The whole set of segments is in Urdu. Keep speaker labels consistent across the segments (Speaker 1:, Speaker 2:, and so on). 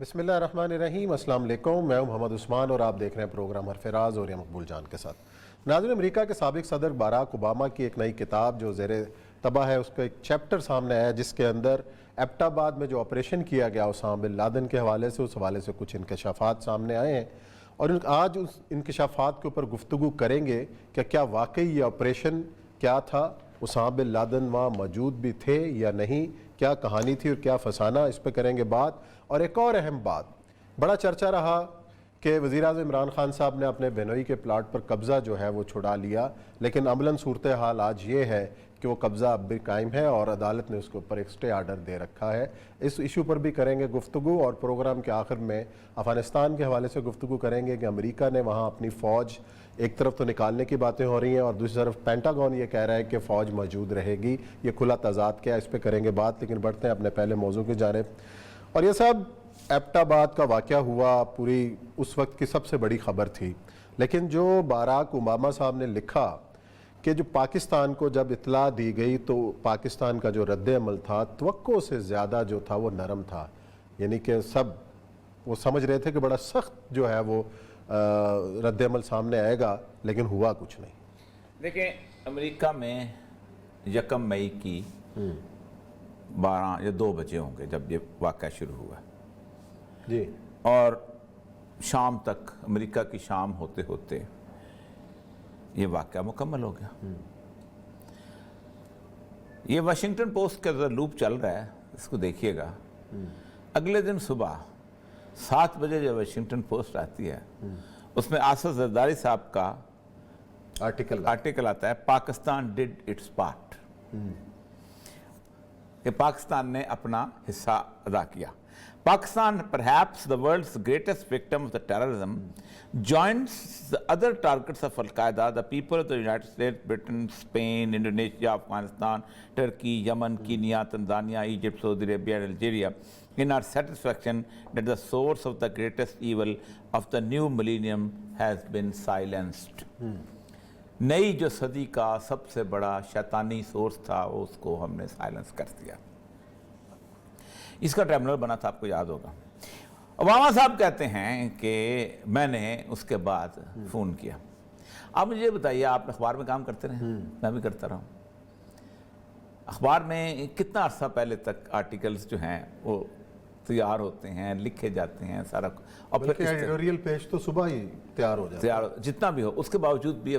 Speaker 1: بسم اللہ الرحمن الرحیم۔ السلام علیکم، میں ہوں محمد عثمان اور آپ دیکھ رہے ہیں پروگرام حرف راز اور مقبول جان کے ساتھ۔ ناظرین، امریکہ کے سابق صدر باراک اوباما کی ایک نئی کتاب جو زیر طبع ہے، اس کا ایک چیپٹر سامنے آیا جس کے اندر ایبٹ آباد میں جو آپریشن کیا گیا اسامہ بن لادن کے حوالے سے، اس حوالے سے کچھ انکشافات سامنے آئے ہیں اور آج اس انکشافات کے اوپر گفتگو کریں گے کہ کیا واقعی یہ آپریشن کیا تھا، اسامہ بن لادن وہاں موجود بھی تھے یا نہیں، کیا کہانی تھی اور کیا فسانہ، اس پہ کریں گے بات۔ اور ایک اور اہم بات، بڑا چرچا رہا کہ وزیراعظم عمران خان صاحب نے اپنے بینوئی کے پلاٹ پر قبضہ جو ہے وہ چھڑا لیا، لیکن عملاً صورتحال آج یہ ہے کہ وہ قبضہ اب بھی قائم ہے اور عدالت نے اس کے اوپر ایک اسٹے آرڈر دے رکھا ہے۔ اس ایشو پر بھی کریں گے گفتگو اور پروگرام کے آخر میں افغانستان کے حوالے سے گفتگو کریں گے کہ امریکہ نے وہاں اپنی فوج ایک طرف تو نکالنے کی باتیں ہو رہی ہیں اور دوسری طرف پینٹاگون یہ کہہ رہا ہے کہ فوج موجود رہے گی، یہ کھلا تضاد کیا ہے، اس پہ کریں گے بات۔ لیکن بڑھتے ہیں اپنے پہلے موضوع کی جانب، اور یہ سب ایبٹ آباد کا واقعہ ہوا، پوری اس وقت کی سب سے بڑی خبر تھی، لیکن جو باراک اوباما صاحب نے لکھا کہ جو پاکستان کو جب اطلاع دی گئی تو پاکستان کا جو رد عمل تھا توقع سے زیادہ جو تھا وہ نرم تھا، یعنی کہ سب وہ سمجھ رہے تھے کہ بڑا سخت جو ہے وہ رد عمل سامنے آئے گا، لیکن ہوا کچھ نہیں۔
Speaker 2: دیکھیں، امریکہ میں 1 مئی کی 12 یا 2 بجے ہوں گے جب یہ واقعہ شروع ہوا
Speaker 1: جی،
Speaker 2: اور شام تک، امریکہ کی شام ہوتے ہوتے یہ واقعہ مکمل ہو گیا۔ یہ واشنگٹن پوسٹ کا لوپ چل رہا ہے، اس کو دیکھیے گا۔ اگلے دن صبح 7 بجے جب واشنگٹن پوسٹ آتی ہے، اس میں آصف زرداری صاحب کا آرٹیکل آتا ہے، پاکستان ڈڈ اٹس پارٹ، کہ پاکستان نے اپنا حصہ ادا کیا۔ Pakistan, perhaps the world's greatest victim of the terrorism, joins the other targets of Al-Qaeda, the people of the United States, Britain, Spain, Indonesia, Afghanistan, Turkey, Yemen, Kenya, Tanzania, Egypt, Saudi Arabia, and Algeria, in our satisfaction that the source of the greatest evil of the new millennium has been silenced. نئی جو صدی کا سب سے بڑا شیطانی سورس تھا، اس کو ہم نے سائلنس کر دیا۔ اس کا ٹرمینل بنا تھا، آپ کو یاد ہوگا۔ اوباما صاحب کہتے ہیں کہ میں نے اس کے بعد فون کیا۔ آپ مجھے بتائیے، آپ اخبار میں کام کرتے رہے؟ میں بھی کرتا رہا ہوں۔ اخبار میں کتنا عرصہ پہلے تک آرٹیکلز جو ہیں وہ تیار ہوتے ہیں، لکھے جاتے ہیں، سارا، اور پھر
Speaker 1: ایڈیٹوریل پیج تو صبح ہی تیار ہو جاتا ہے،
Speaker 2: جتنا بھی ہو، اس کے باوجود بھی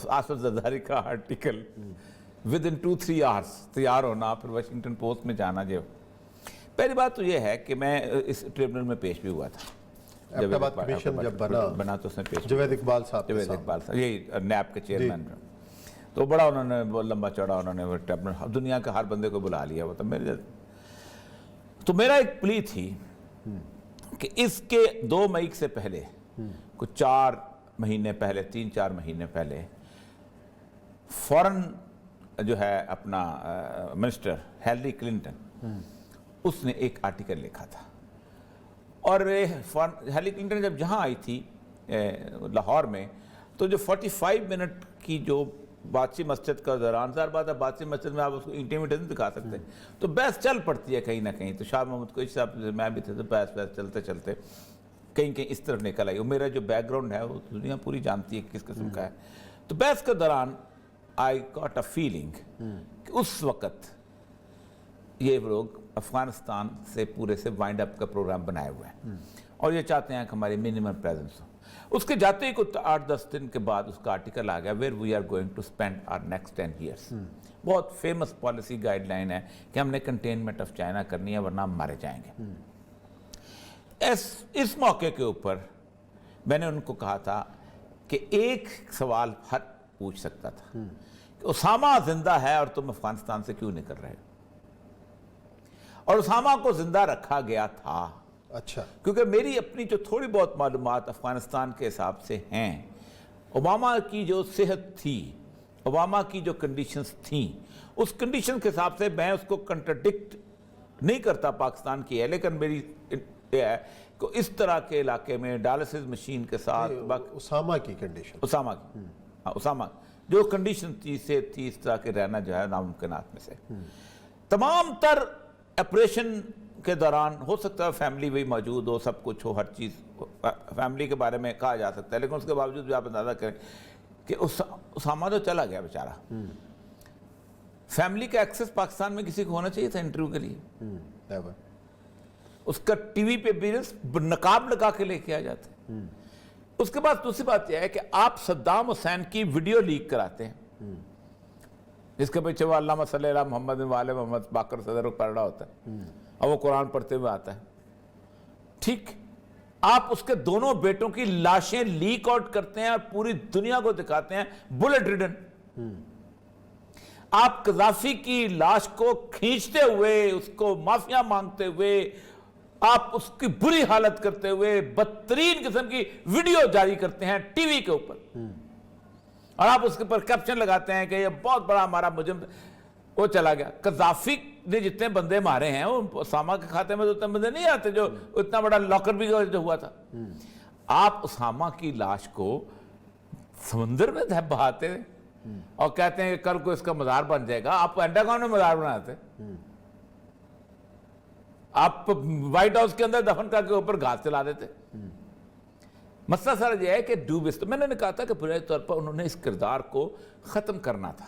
Speaker 2: آصف زرداری کا آرٹیکل within 2-3 hours تیار ہونا، پھر واشنگٹن پوسٹ میں جانا۔ جو پہلی بات تو یہ ہے کہ میں اس ٹریبونل میں پیش بھی ہوا تھا،
Speaker 1: ایبٹ آباد کمیشن جب
Speaker 2: بنا تو اس میں پیش،
Speaker 1: جوید اقبال صاحب،
Speaker 2: یہی نیب کے چیئرمین، تو بڑا انہوں نے لمبا چوڑا انہوں نے ٹریبونل، دنیا کا ہر بندے کو بلا لیا، وہ تو میرا ایک پلی تھی کہ اس کے 2 مئی سے پہلے، کچھ 4 مہینے پہلے، 3-4 مہینے پہلے، فورن جو ہے اپنا منسٹر ہیلری کلنٹن، اس نے ایک آرٹیکل لکھا تھا، اور ہیلری کلنٹن جب جہاں آئی تھی لاہور میں، تو جو 45 منٹ کی جو باچی مسجد کا دوران، ظاہر بات ہے باچی مسجد میں آپ اس کو انٹیمیٹ نہیں دکھا سکتے، تو بحث چل پڑتی ہے کہیں نہ کہیں۔ تو شاہ محمود قریشی صاحب میں بھی تھے، تو بحث چلتے چلتے کہیں اس طرف نکل آئی، اور میرا جو بیک گراؤنڈ ہے وہ دنیا پوری جانتی ہے کس قسم کا ہے۔ تو بحث کے دوران آئی گاٹ اے فیلنگ کہ اس وقت یہ لوگ افغانستان سے پورے سے وائنڈ اپ کا پروگرام بنائے ہوئے ہیں، اور یہ چاہتے ہیں کہ ہماری منیمم پریزنس ہو۔ اس کے جاتے ہی کچھ 8-10 دن کے بعد اس کا آرٹیکل آ گیا، where we are going to spend our next 10 years۔ بہت فیمس پالیسی گائیڈ لائن ہے کہ ہم نے کنٹینمنٹ آف چائنا کرنی ہے ورنہ ہم مارے جائیں گے۔ اس موقع کے اوپر میں نے ان کو کہا تھا کہ ایک سوال ہر پوچھ سکتا تھا کہ اسامہ زندہ ہے اور تم افغانستان سے کیوں نہیں کر رہے؟ اور اسامہ کو زندہ رکھا گیا تھا،
Speaker 1: اچھا،
Speaker 2: کیونکہ میری اپنی جو تھوڑی بہت معلومات افغانستان کے حساب سے ہیں، اوباما کی جو صحت تھی، اوباما کی جو کنڈیشنز تھیں، اس کنڈیشن کے حساب سے میں اس کو کنٹرڈکٹ نہیں کرتا پاکستان کی ہے، لیکن میری یہ ہے کہ اس طرح کے علاقے میں ڈائلسس مشین کے ساتھ
Speaker 1: اسامہ کی کنڈیشن،
Speaker 2: اسامہ جو کنڈیشن تھی، صحت تھی، اس طرح کے رہنا جو ہے ناممکنات میں سے۔ تمام تر آپریشن کے دوران ہو سکتا ہے فیملی بھی موجود ہو, سب کچھ ہو, ہر چیز فیملی کے بارے میں کہا جا سکتا ہے, لیکن اس کے باوجود بھی آپ اندازہ کریں کہ اسامہ تو چلا گیا بیچارہ, فیملی کا ایکسس پاکستان میں کسی کو ہونا چاہیے تھا انٹرویو کے لیے, اس کا ٹی وی پہ اپیرنس نقاب لگا کے لے کے آ جاتے ہیں. اس کے بعد دوسری بات یہ ہے کہ آپ صدام حسین کی ویڈیو لیک کراتے ہیں جس کے پیچھے وہ علامہ صلی اللہ محمد وآل محمد باقر صدر کو پڑھ رہا ہوتا ہے اور وہ قرآن پڑھتے ہوئے آتا ہے. ٹھیک, آپ اس کے دونوں بیٹوں کی لاشیں لیک آؤٹ کرتے ہیں اور پوری دنیا کو دکھاتے ہیں بلٹ ریڈن. آپ قذافی کی لاش کو کھینچتے ہوئے, اس کو معافیا مانگتے ہوئے, آپ اس کی بری حالت کرتے ہوئے بدترین قسم کی ویڈیو جاری کرتے ہیں ٹی وی کے اوپر, اور آپ اس کے اوپر کیپشن لگاتے ہیں کہ یہ بہت بڑا ہمارا مجرم وہ چلا گیا. قذافی نے جتنے بندے مارے ہیں وہ اسامہ کے کھاتے میں تو اتنے بندے نہیں آتے جو اتنا بڑا لاکر بھی جو ہوا تھا. آپ اسامہ کی لاش کو سمندر میں بہاتے ہیں اور کہتے ہیں کہ کل کو اس کا مزار بن جائے گا. آپ پینٹاگون میں مزار بناتے, آپ وائٹ ہاؤس کے اندر دفن کر کے اوپر گھاس چلا دیتے. مسئلہ سارا یہ ہے کہ ڈوبس, تو میں نے کہا تھا کہ بنیادی طور پر انہوں نے اس کردار کو ختم کرنا تھا,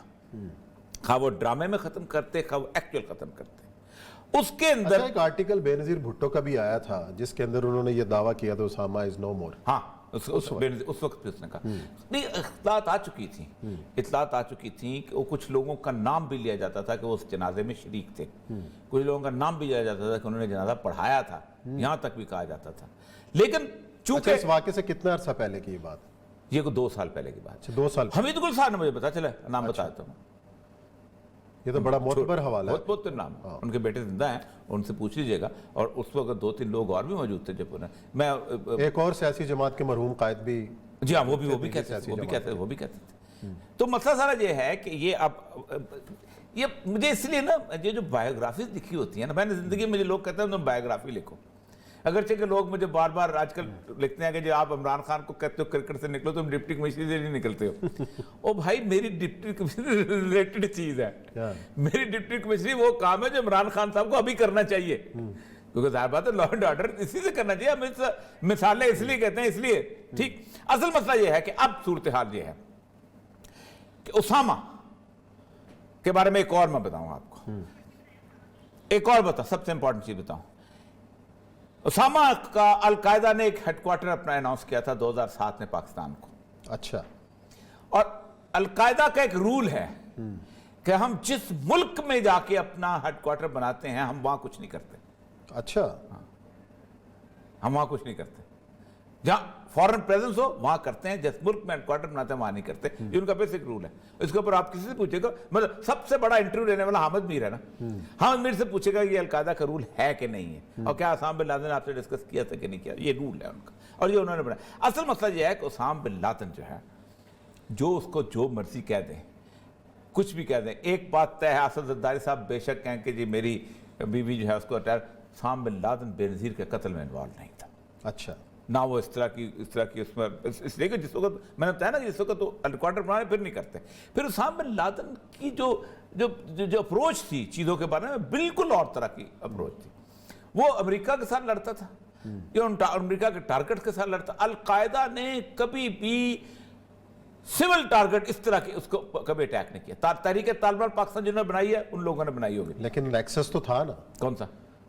Speaker 2: خواہ وہ ڈرامے میں ختم کرتے خواہ وہ ایکچوئل ختم کرتے. اس کے اندر
Speaker 1: ایک آرٹیکل بے نظیر بھٹو کا بھی آیا تھا جس کے اندر انہوں نے یہ دعویٰ کیا تھا اسامہ از نو مور.
Speaker 2: ہاں, اس وقت بھی اس نے کہا نہیں, اطلاعات آ چکی تھیں کہ وہ کچھ لوگوں کا نام بھی لیا جاتا تھا کہ وہ اس جنازے میں شریک تھے, کچھ لوگوں کا نام بھی لیا جاتا تھا کہ انہوں نے جنازہ پڑھایا تھا, یہاں تک بھی کہا جاتا تھا. لیکن چونکہ
Speaker 1: اس واقعے سے کتنا عرصہ پہلے کی بات؟
Speaker 2: یہ کو 2 سال پہلے کی بات.
Speaker 1: 2 سال.
Speaker 2: حمید گل صاحب نے مجھے پتا چلا, نام بتایا تھا,
Speaker 1: یہ تو بڑا معتبر حوالہ ہے.
Speaker 2: بہت نام, ان کے بیٹے زندہ ہیں, ان سے پوچھ لیجئے گا. اور اس وقت 2-3 لوگ اور بھی موجود تھے جب میں
Speaker 1: ایک اور سیاسی جماعت کے مرحوم قائد بھی,
Speaker 2: جی ہاں, وہ بھی کہتے تھے. تو مسئلہ سارا یہ ہے کہ یہ اب یہ مجھے اس لیے نا یہ جو بایوگرافیز لکھی ہوتی ہیں نا, میں نے زندگی میں لوگ کہتے ہیں تم بایوگرافی لکھو, اگرچہ کہ لوگ مجھے بار بار آج کل لکھتے ہیں کہ جو آپ عمران خان کو کہتے ہو کرکٹ سے نکلو, تم ڈپٹی کمشنر سے نہیں نکلتے ہو. او بھائی, میری ڈپٹی کمشنر ریلیٹڈ چیز ہے, میری ڈپٹی کمشنری وہ کام ہے جو عمران خان صاحب کو ابھی کرنا چاہیے, کیونکہ ظاہر بات ہے لا اینڈ آرڈر اسی سے کرنا چاہیے. مثالیں اس لیے کہتے ہیں اس لیے, ٹھیک. اصل مسئلہ یہ ہے کہ اب صورتحال یہ ہے کہ اسامہ کے بارے میں ایک اور میں بتاؤں آپ کو, ایک اور سب سے امپورٹنٹ چیز بتاؤں. اسامہ کا القاعدہ نے ایک ہیڈ کوارٹر اپنا اناؤنس کیا تھا 2007 میں پاکستان کو.
Speaker 1: اچھا.
Speaker 2: اور القاعدہ کا ایک رول ہے کہ ہم جس ملک میں جا کے اپنا ہیڈ کوارٹر بناتے ہیں ہم وہاں کچھ نہیں کرتے.
Speaker 1: اچھا.
Speaker 2: ہم وہاں کچھ نہیں کرتے, جہاں فورن پریزنس ہو وہاں کرتے ہیں, جس ملک میں ہیڈ کوارٹر بناتے ہیں وہاں نہیں کرتے. یہ ان کا بیسک رول ہے. اس کے اوپر آپ کسی سے پوچھے گا, مطلب سب سے بڑا انٹرویو لینے والا حامد میر ہے نا, حامد میر سے پوچھے گا یہ القاعدہ کا رول ہے کہ نہیں ہے, اور کیا اسامہ بن لادن نے آپ سے ڈسکس کیا تھا کہ نہیں کیا. یہ رول ہے ان کا, اور یہ انہوں نے بنایا. اصل مسئلہ یہ ہے کہ اسامہ بن لادن جو ہے, جو اس کو جو مرضی کہہ دیں, کچھ بھی کہہ دیں. ایک بات طے ہے, اسد زرداری صاحب بے شک کہیں کہ جی میری بیوی جو ہے اس کو اسامہ بن لادن بے نظیر کے قتل میں انوالو نہیں تھا.
Speaker 1: اچھا.
Speaker 2: نہ وہ اس طرح کی اس میں, اس لیے کہ جس وقت میں نے بتایا نا جس وقت تو ہیڈکوارٹر بنانے پھر نہیں کرتے. پھر اسامہ بن لادن کی جو اپروچ تھی چیزوں کے بارے میں بالکل اور طرح کی اپروچ تھی. وہ امریکہ کے ساتھ لڑتا تھا, یہ امریکہ کے ٹارگٹ کے ساتھ لڑتا. القاعدہ نے کبھی بھی سول ٹارگٹ اس طرح کی اس کو کبھی اٹیک نہیں کیا. تحریک طالبان پاکستان جنہوں نے بنائی ہے ان لوگوں نے بنائی ہوگی,
Speaker 1: لیکن نیکسس تو تھا نا.
Speaker 2: کون سا؟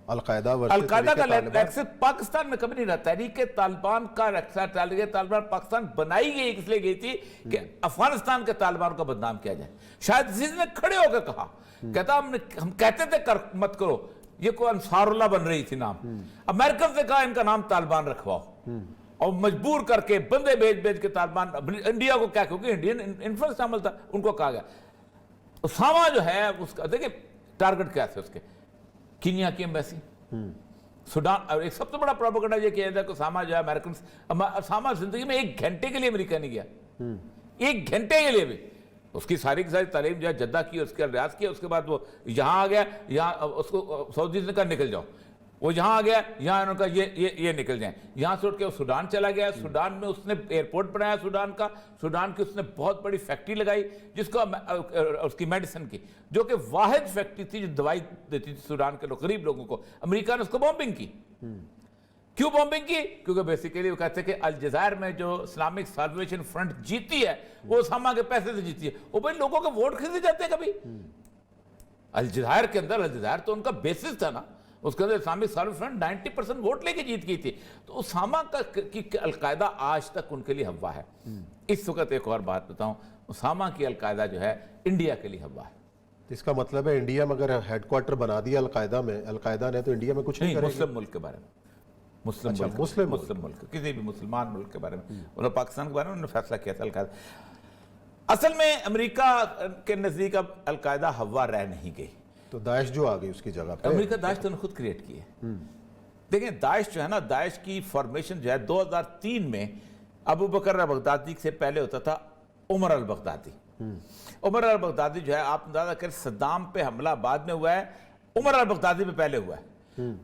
Speaker 1: القاعدہ
Speaker 2: کا نیکسس پاکستان میں کبھی نہیں رہا. تحریک طالبان کا تحریک طالبان پاکستان بنائی گئی اس لیے گئی تھی کہ افغانستان کے طالبان کو بدنام کیا جائے. شاید اسی نے کھڑے ہو کے کہا, کہتا ہم کہتے تھے مت کرو, یہ کوئی انصار اللہ بن رہی تھی نام, امریکن سے کہا ان کا نام طالبان رکھواؤ, اور مجبور کر کے بندے بیچ کے طالبان انڈیا کو کیا, کیونکہ انڈین انفلوئنس عمل تھا, ان کو کہا گیا. اسامہ جو ہے اس کا دیکھیں ٹارگٹ کیا تھے اس کے, کینیا کی ایمبیسی, سوڈان. اور ایک سب سے بڑا پروپیگنڈا یہ کیا جاتا ہے کہ اسامہ جو ہے امریکن, اسامہ زندگی میں 1 گھنٹے کے لیے امریکہ نہیں گیا, 1 گھنٹے کے لیے بھی. اس کی ساری تعلیم جو ہے جدہ کی, اس کا ریاض کیا, اس کے بعد وہ یہاں آ گیا, یہاں اس کو سعودی نے کہا نکل جاؤ. وہ یہاں آ گیا, یہاں انہوں نے کہا یہ نکل جائیں, یہاں سے اٹھ کے وہ سوڈان چلا گیا, سوڈان میں اس نے ایئرپورٹ بنایا سوڈان کا, سوڈان کی اس نے بہت بڑی فیکٹری لگائی جس کو اس کی میڈیسن کی, جو کہ واحد فیکٹری تھی جو دوائی دیتی تھی سوڈان کے غریب لوگوں کو. امریکہ نے اس کو بومبنگ کی. کیوں بومبنگ کی؟ کیونکہ بیسیکلی وہ کہتے ہیں کہ الجزائر میں جو اسلامک سالویشن فرنٹ جیتی ہے وہ اسامہ کے پیسے سے جیتی ہے. وہ بھائی لوگوں کے ووٹ خریدے جاتے ہیں کبھی؟ الجزائر کے اندر, الجزائر تو ان کا بیسس تھا نا, اس کے اندر اسلامک سالویشن فرنٹ 90% ووٹ لے کے جیت گئی تھی. تو اسامہ کی القاعدہ آج تک ان کے لیے ہوا ہے. اس وقت ایک اور بات بتاؤں, اسامہ کی القاعدہ جو ہے انڈیا کے لیے ہوا ہے.
Speaker 1: اس کا مطلب ہے انڈیا میں اگر ہیڈ کوارٹر بنا دیا القاعدہ نے تو انڈیا میں کچھ نہیں کرے گی.
Speaker 2: مسلم ملک کے بارے میں, مسلم ملک, کسی بھی مسلمان ملک کے بارے میں, انہوں نے پاکستان کے بارے میں انہوں نے فیصلہ کیا تھا القاعدہ. اصل میں امریکہ کے نزدیک اب القاعدہ ہوا رہ نہیں گئی.
Speaker 1: تو داعش جو آ گئی اس کی جگہ پہ,
Speaker 2: امریکہ داعش تو نے خود کریٹ کی ہے. دیکھیں داعش جو ہے نا, داعش کی فارمیشن جو ہے 2003 میں ابو بکر البغدادی سے پہلے ہوتا تھا عمر البغدادی. عمر البغدادی جو ہے آپ اندازہ کریں صدام پہ حملہ بعد میں ہوا ہے, عمر البغدادی پہ پہلے ہوا ہے.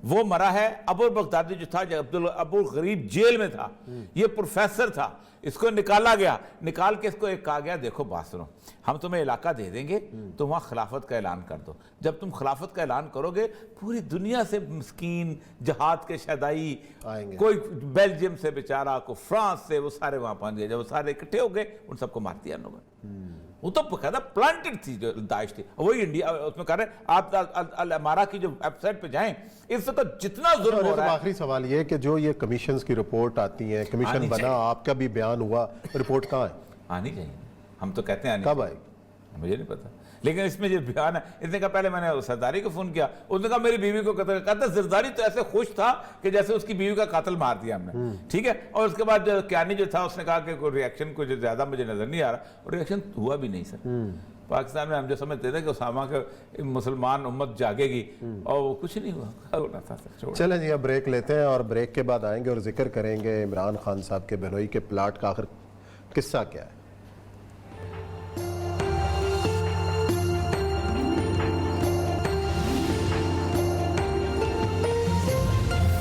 Speaker 2: وہ مرا ہے. ابو البغدادی جو تھا, جو ابو غریب جیل میں تھا, یہ پروفیسر تھا, اس کو نکالا گیا, نکال کے اس کو ایک کہا گیا دیکھو بات سنو, ہم تمہیں علاقہ دے دیں گے, تم وہاں خلافت کا اعلان کر دو. جب تم خلافت کا اعلان کرو گے پوری دنیا سے مسکین جہاد کے شہدائی
Speaker 1: آئیں گے,
Speaker 2: کوئی بیلجیم سے بیچارہ, کوئی فرانس سے, وہ سارے وہاں پہنچ گئے. جب وہ سارے اکٹھے ہو گئے ان سب کو مار دیا انہوں نے. وہ تو باقاعدہ پلانٹڈ تھی جو داعش تھی. وہی انڈیا اس میں کہہ رہے ہیں آپ الامارہ کی جو ویب سائٹ پہ جائیں, اس وقت جتنا ظلم ہو رہا ہے.
Speaker 1: آخری سوال یہ کہ جو یہ کمیشنز کی رپورٹ آتی ہیں, کمیشن بنا, آپ کا بھی بیان ہوا, رپورٹ کہاں ہے؟
Speaker 2: آنی چاہیے. ہم تو کہتے ہیں
Speaker 1: کب آئے؟
Speaker 2: مجھے نہیں پتا, لیکن اس میں جو بیان ہے, اس نے کہا پہلے میں نے سرداری کو فون کیا, اس نے کہا میری بیوی کو کہتا زرداری تو ایسے خوش تھا کہ جیسے اس کی بیوی کا قاتل مار دیا ہم نے, ٹھیک ہے. اور اس کے بعد جو کیانی جو تھا اس نے کہا کہ کوئی ریاکشن کوئی زیادہ مجھے نظر نہیں آ رہا, اور ریاکشن ہوا بھی نہیں سر. پاکستان میں ہم جو سمجھتے تھے کہ اسامہ کے مسلمان امت جاگے گی, اور وہ کچھ نہیں ہوا تھا.
Speaker 1: چلیں جی اب بریک لیتے ہیں, اور بریک کے بعد آئیں گے اور ذکر کریں گے عمران خان صاحب کے بہنوئی کے پلاٹ کا آخر قصہ کیا ہے.